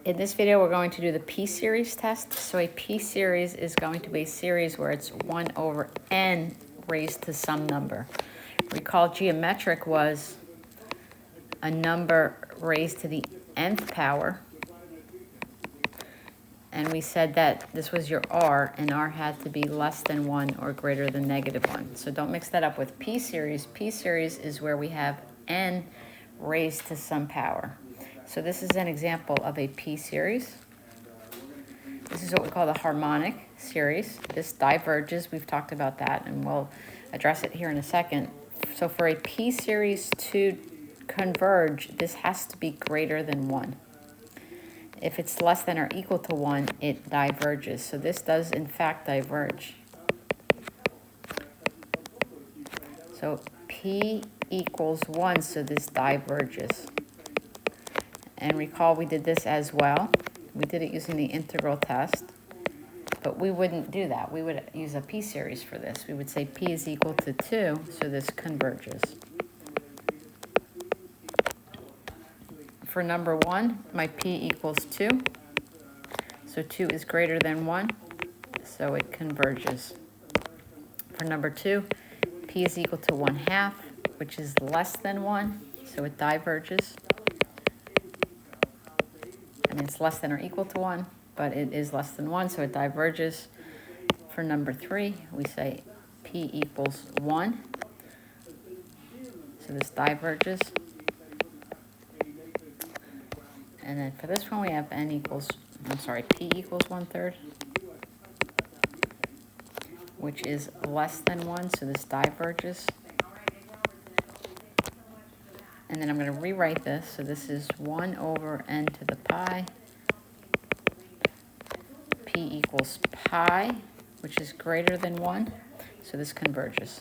In this video, we're going to do the p-series test. So a p-series is going to be a series where it's 1 over n raised to some number. Recall geometric was a number raised to the nth power. And we said that this was your r, and r had to be less than 1 or greater than -1. So don't mix that up with p-series. P-series is where we have n raised to some power. So this is an example of a p-series. This is what we call the harmonic series. This diverges. We've talked about that, and we'll address it here in a second. So for a p-series to converge, this has to be greater than 1. If it's less than or equal to 1, it diverges. So this does, in fact, diverge. So p equals 1, so this diverges. And recall we did this as well. We did it using the integral test, but we wouldn't do that. We would use a p-series for this. We would say p is equal to 2, so this converges. For number 1, my p equals 2. So 2 is greater than 1, so it converges. For number 2, p is equal to 1/2, which is less than 1, so it diverges. I mean, it's less than or equal to 1, but it is less than 1, so it diverges. For number 3, we say p equals 1, so this diverges. And then for this one, we have p equals 1/3, which is less than 1, so this diverges. And then I'm going to rewrite this. So this is 1 over n to the pi. P equals pi, which is greater than 1, so this converges.